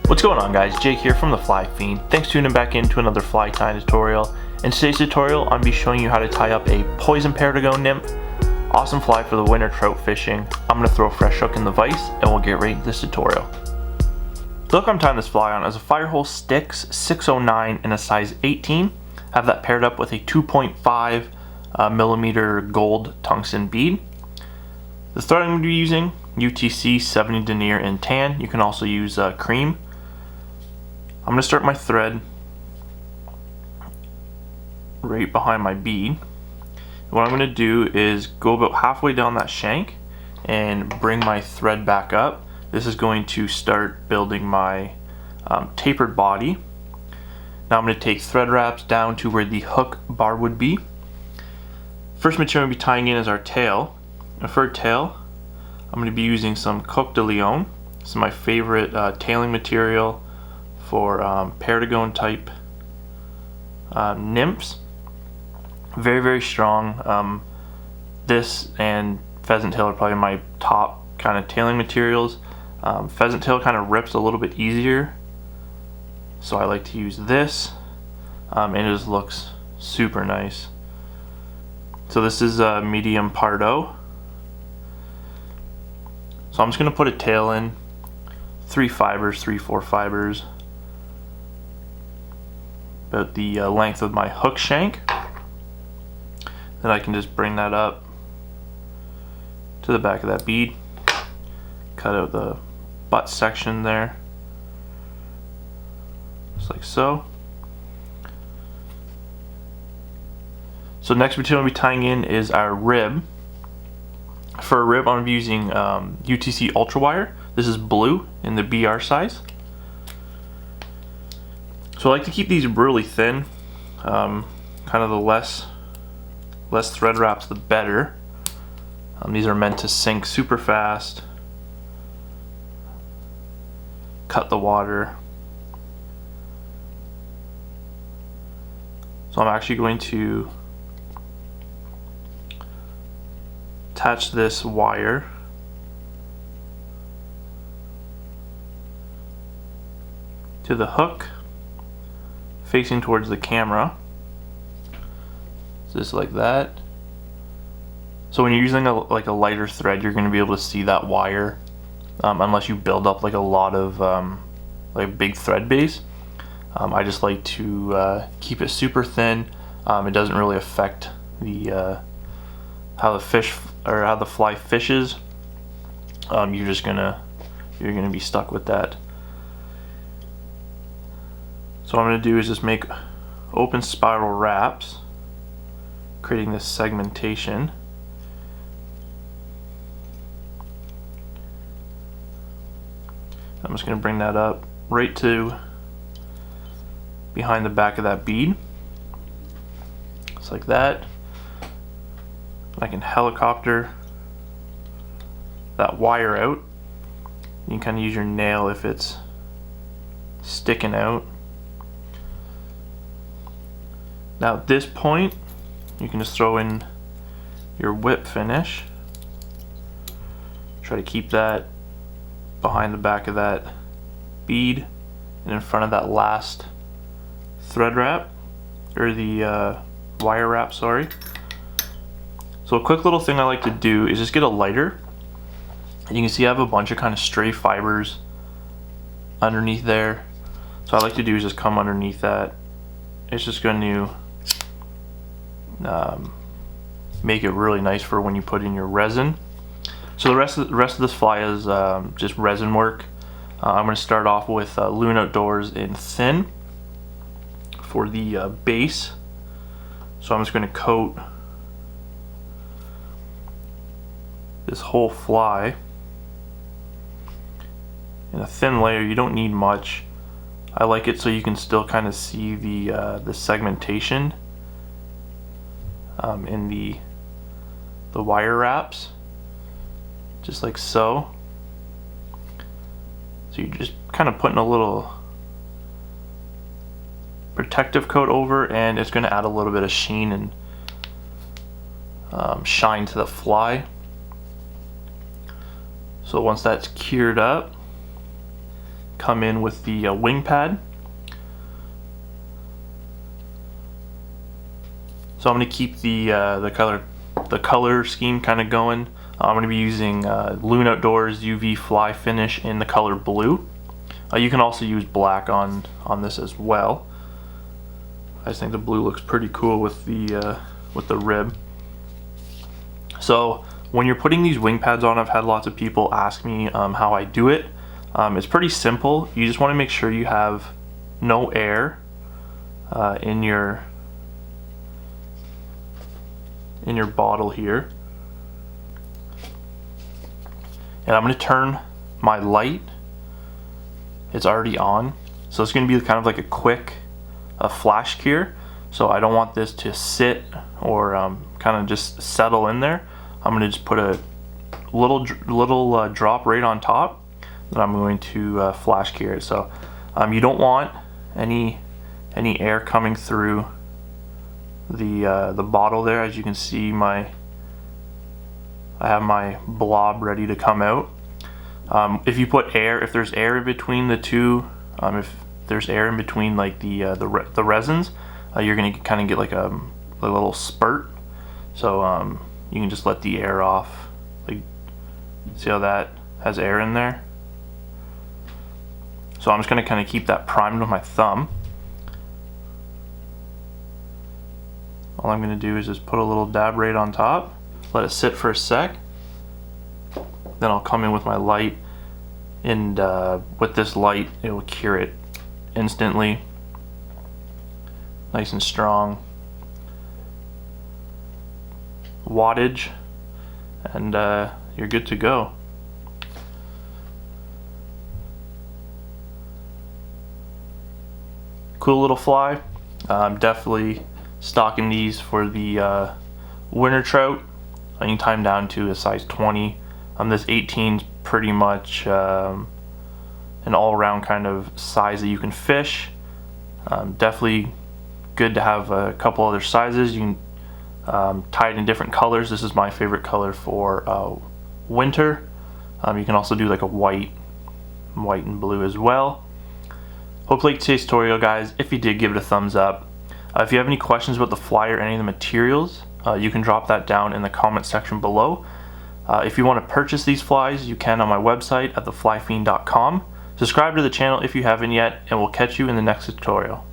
What's going on, guys? Jake here from the Fly Fiend. Thanks for tuning back into another fly tying tutorial. In today's tutorial, I'm going to be showing you how to tie up a poison Perdigon nymph. Awesome fly for the winter trout fishing. I'm going to throw a fresh hook in the vise and we'll get right into this tutorial. The hook I'm tying this fly on is a Firehole Sticks 609 in a size 18. I have that paired up with a 2.5 millimeter gold tungsten bead. The thread I'm going to be using, UTC 70 denier in tan. You can also use cream. I'm going to start my thread right behind my bead. What I'm going to do is go about halfway down that shank and bring my thread back up. This is going to start building my tapered body. Now I'm going to take thread wraps down to where the hook bar would be. First material I'm going to be tying in is our tail. And for a tail, I'm going to be using some Coq de Leon. This is my favorite tailing material for Perdigon type nymphs. Very, very strong. This and pheasant tail are probably my top kind of tailing materials. Pheasant tail kind of rips a little bit easier, so I like to use this, and it just looks super nice. So this is a medium Pardo. So I'm just going to put a tail in, 3 fibers, 3-4 fibers, about the length of my hook shank. Then I can just bring that up to the back of that bead, cut out the butt section there, just like so. So next material I'll be tying in is our rib. For a rib, I'm going to be using UTC Ultra Wire. This is blue in the BR size. So I like to keep these really thin. Kind of the less thread wraps, the better. These are meant to sink super fast, cut the water. So I'm actually going to attach this wire to the hook facing towards the camera, just like that. So when you're using like a lighter thread, you're going to be able to see that wire, unless you build up like a lot of like big thread base. I just like to keep it super thin. It doesn't really affect the how the fly fishes. You're gonna be stuck with that. So what I'm gonna do is just make open spiral wraps, creating this segmentation. I'm just gonna bring that up right to behind the back of that bead, just like that. I can helicopter that wire out. You can kind of use your nail if it's sticking out. Now at this point, you can just throw in your whip finish. Try to keep that behind the back of that bead and in front of that last thread wrap, or the wire wrap, sorry. So a quick little thing I like to do is just get a lighter. You can see I have a bunch of kind of stray fibers underneath there. So what I like to do is just come underneath that. It's just going to make it really nice for when you put in your resin. So the rest of this fly is just resin work. I'm going to start off with Loon Outdoors in thin for the base. So I'm just going to coat this whole fly in a thin layer. You don't need much. I like it so you can still kind of see the segmentation in the wire wraps, just like so. So you're just kind of putting a little protective coat over, and it's going to add a little bit of sheen and shine to the fly. So once that's cured up, come in with the wing pad. So I'm going to keep the color scheme kind of going. I'm going to be using Loon Outdoors UV Fly Finish in the color blue. You can also use black on this as well. I just think the blue looks pretty cool with the rib. So when you're putting these wing pads on, I've had lots of people ask me how I do it. It's pretty simple. You just want to make sure you have no air in your bottle here. And I'm going to turn my light. It's already on, so it's going to be kind of like a quick flash cure. So I don't want this to sit or kind of just settle in there. I'm going to just put a little drop right on top, then I'm going to flash cure it. So you don't want any air coming through the bottle there. As you can see, I have my blob ready to come out. If you put air, if there's air in between the two, if there's air in between like the resins, you're gonna kind of get like a little spurt. So you can just let the air off. Like, see how that has air in there? So I'm just gonna kind of keep that primed with my thumb. All I'm gonna do is just put a little dab right on top, let it sit for a sec. Then I'll come in with my light, and with this light it will cure it instantly. Nice and strong wattage, and you're good to go. Cool little fly. I'm definitely stocking these for the winter trout. Anytime down to a size 20. This 18 is pretty much an all-around kind of size that you can fish. Definitely good to have a couple other sizes. You can tie it in different colors. This is my favorite color for winter. You can also do like a white and blue as well. Hope you liked today's tutorial, guys. If you did, give it a thumbs up. If you have any questions about the fly or any of the materials, you can drop that down in the comment section below. If you want to purchase these flies, you can on my website at theflyfiend.com. Subscribe to the channel if you haven't yet, and we'll catch you in the next tutorial.